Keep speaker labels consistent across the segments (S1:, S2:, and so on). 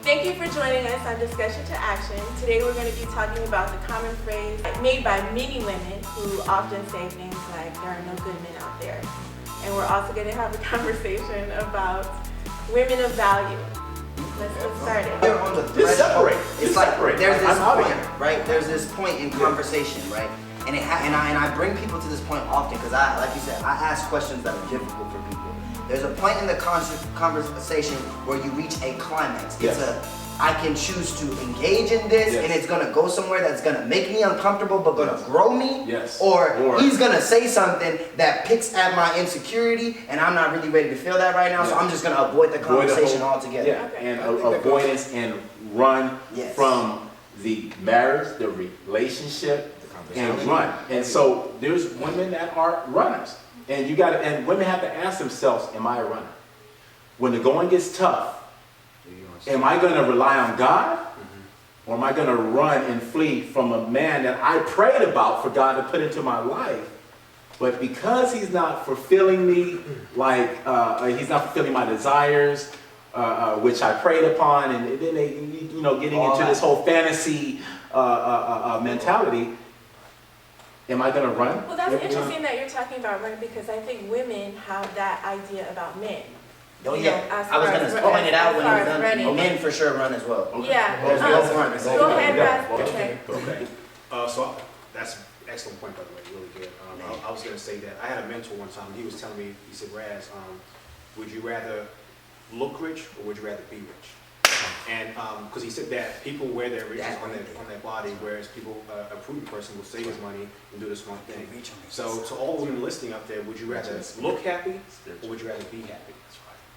S1: Thank you for joining us on Discussion to Action. Today we're going to be talking about the common phrase made by many women who often say things like, there are no good men out there. And we're also going to have a conversation about women of value. Let's get started.
S2: They're on the threshold. It's like there's this point, right? There's this point in conversation, right? And I bring people to this point often because like you said, I ask questions that are difficult for people. There's a point in the conversation where you reach a climax. It's I can choose to engage in this and it's gonna go somewhere that's gonna make me uncomfortable but gonna grow me.
S3: Yes.
S2: Or he's gonna say something that picks at my insecurity and I'm not really ready to feel that right now, so I'm just gonna avoid the conversation altogether.
S3: Yeah, and avoidance and run from the marriage, the relationship, and run. And so there's women that are runners. And women have to ask themselves, am I a runner? When the going gets tough, am I going to rely on God? Or am I going to run and flee from a man that I prayed about for God to put into my life? But because he's not fulfilling me, he's not fulfilling my desires, which I prayed upon, and then getting into this whole fantasy mentality, am I going to run?
S1: Well, that's interesting that you're talking about running because I think women have that idea about men.
S2: Oh yeah, I was going to point it out when it was done. Men for sure run as well.
S1: Okay. Yeah.
S2: Go
S1: ahead, Russ.
S3: Okay.
S4: So that's an excellent point, by the way, really good. I was going to say that I had a mentor one time. He was telling me, he said, Raz, would you rather look rich or would you rather be rich? And because he said that people wear their riches on their body, whereas people, a prudent person will save his money and do this one thing. So to all women listening up there, would you rather look happy or would you rather be happy?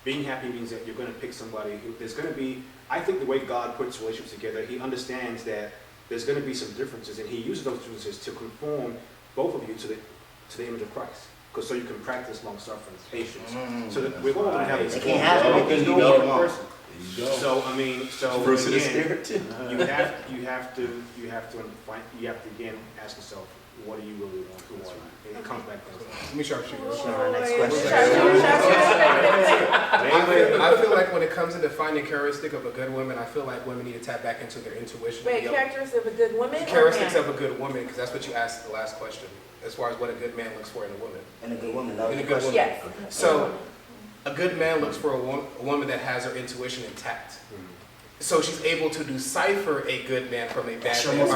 S4: Being happy means that you're going to pick somebody who there's going to be, I think the way God puts relationships together, he understands that there's going to be some differences, and he uses those differences to conform both of you to the image of Christ. Because so you can practice long suffering, patience. So that we're all going to have this.
S2: They can't have everything you need in one person.
S4: So I mean,
S3: Fruits of the Spirit too.
S4: you have to again ask yourself, what do you really want? Who are you? And it comes back to
S5: Let me sharpshoot.
S2: Next question.
S5: I feel like when it comes to defining characteristic of a good woman, I feel like women need to tap back into their intuition.
S1: Wait, characteristics of a good woman?
S5: Characteristics of a good woman, because that's what you asked the last question, as far as what a good man looks for in a woman.
S2: And a good woman,
S5: In a good woman.
S1: Yes.
S5: So, a good man looks for a woman that has her intuition intact. So she's able to decipher a good man from a bad man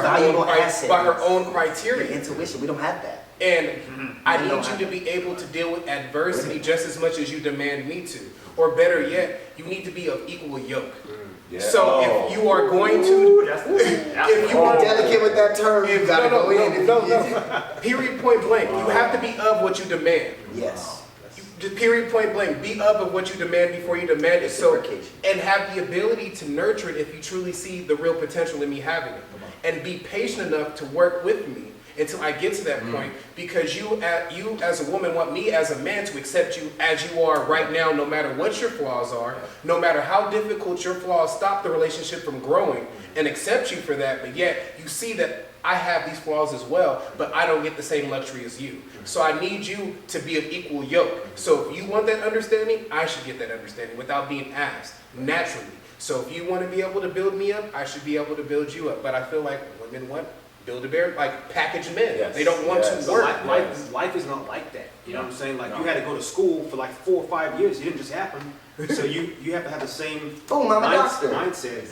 S5: by her own criteria.
S2: Intuition, we don't have that.
S5: And I need you to be able to deal with adversity just as much as you demand me to. Or better yet, you need to be of equal yoke.
S3: Yeah.
S5: So if you are going to, if you are
S2: delicate with that term, you gotta go in.
S5: No. Period, point blank. You have to be of what you demand.
S2: Yes.
S5: Period, point blank. Be of what you demand before you demand it. So, and have the ability to nurture it if you truly see the real potential in me having it. And be patient enough to work with me until I get to that point, because you as a woman want me as a man to accept you as you are right now, no matter what your flaws are, no matter how difficult your flaws stop the relationship from growing, and accept you for that, but yet you see that I have these flaws as well, but I don't get the same luxury as you. So I need you to be of equal yoke. So if you want that understanding, I should get that understanding without being asked, naturally. So if you want to be able to build me up, I should be able to build you up. But I feel like women want Build-A-Bear, like package men.
S3: Yes.
S5: They don't want to work.
S4: life is not like that. You know what I'm saying? Like you had to go to school for like 4 or 5 years. It didn't just happen. So you have to have the same mindset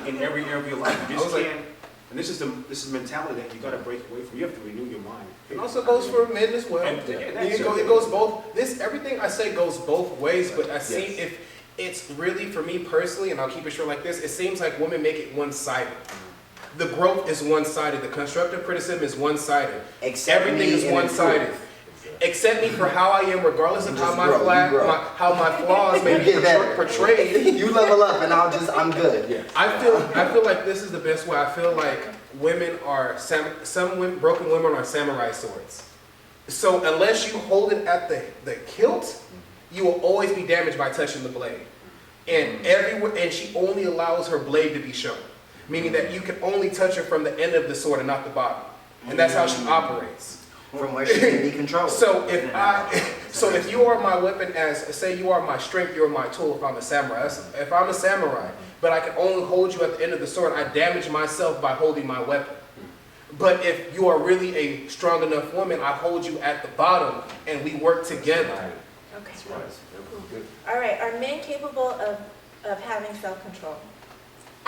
S4: in every area of your life. You just can't. And this is mentality that you got to break away from. You have to renew your mind.
S5: It also goes for men as well. It goes both. Everything I say goes both ways. But I see if it's really for me personally, and I'll keep it short like this. It seems like women make it one-sided. The growth is one-sided. The constructive criticism is one-sided. Everything is one-sided. Accept me for how I am, regardless of how my flaws may be portrayed.
S2: You level up, and I'm good.
S3: Yes.
S5: I feel like this is the best way. I feel like women are broken women are samurai swords. So unless you hold it at the hilt, you will always be damaged by touching the blade. And she only allows her blade to be shown, meaning that you can only touch her from the end of the sword and not the bottom. And that's how she operates.
S2: From where she can be controlled.
S5: So if So if you are my weapon as, say you are my strength, you're my tool if I'm a samurai. If I'm a samurai, but I can only hold you at the end of the sword, I damage myself by holding my weapon. But if you are really a strong enough woman, I hold you at the bottom and we work together.
S1: Okay.
S3: That's right.
S1: All right, are men capable of having self-control?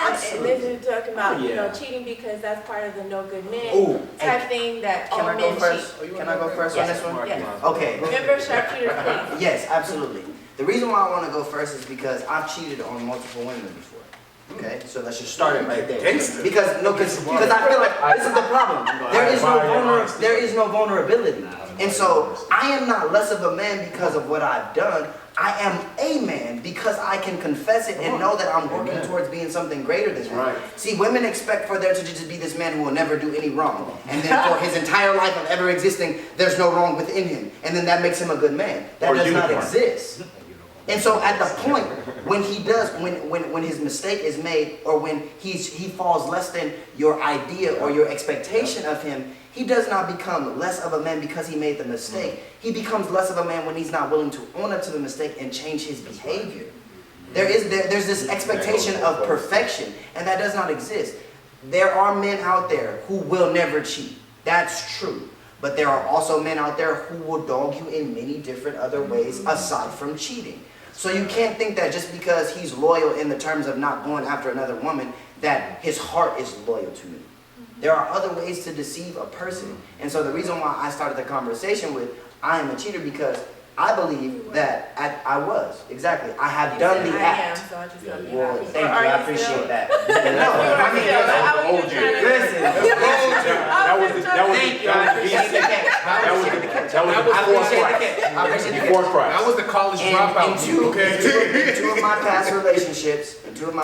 S2: Absolutely.
S1: And this is talking about, you know,
S3: Yeah.
S1: cheating because that's part of the no good men
S2: Ooh,
S1: type thing that
S2: Can
S1: all
S2: I go
S1: men
S2: first?
S1: cheat.
S2: Can I go first on this one?
S1: Yes.
S2: Okay.
S1: Remember sharpshooter, please.
S2: Yes, absolutely. The reason why I want to go first is because I've cheated on multiple women before. Okay, so let's just start it right there.
S5: Gangster.
S2: Because I feel like this is the problem. There is no vulnerability, and so I am not less of a man because of what I've done. I am a man because I can confess it and know that I'm working towards being something greater than that.
S3: Right.
S2: See, women expect for there to just be this man who will never do any wrong, and then for his entire life of ever existing, there's no wrong within him, and then that makes him a good man. That
S3: Or
S2: does not
S3: unicorn.
S2: exist. And so at the point when he does, when his mistake is made, or when he falls less than your idea or your expectation of him, he does not become less of a man because he made the mistake. He becomes less of a man when he's not willing to own up to the mistake and change his behavior. There's this expectation of perfection, and that does not exist. There are men out there who will never cheat. That's true. But there are also men out there who will dog you in many different other ways aside from cheating. So you can't think that just because he's loyal in the terms of not going after another woman, that his heart is loyal to me. There are other ways to deceive a person. And so the reason why I started the conversation with, I am a cheater, because I believe that I was. Exactly. I have done the
S1: I am,
S2: act.
S1: so I just love you.
S2: Well, thank you.
S1: Or are
S2: I
S1: you
S2: appreciate
S1: still?
S2: that. No, I mean,
S1: How was you trying to-
S2: listen.
S3: That was the
S2: Thank you. I appreciate the catch. I appreciate the
S3: before
S2: catch.
S3: Christ.
S5: I was the college
S2: In
S5: dropout.
S2: two of my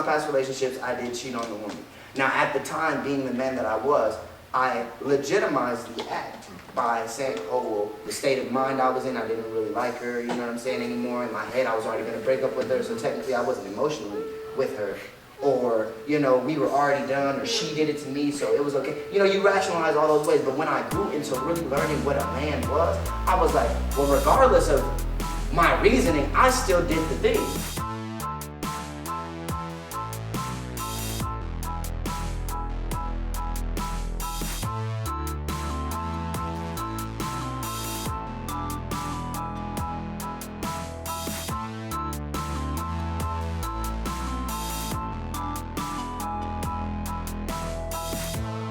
S2: past relationships, I did cheat on the woman. Now, at the time, being the man that I was, I legitimized the act by saying, oh, well, the state of mind I was in, I didn't really like her, you know what I'm saying, anymore. In my head, I was already going to break up with her, so technically I wasn't emotionally with her. Or, you know, we were already done, or she did it to me, so it was okay. You know, you rationalize all those ways, but when I grew into really learning what a man was, I was like, well, regardless of my reasoning, I still did the thing.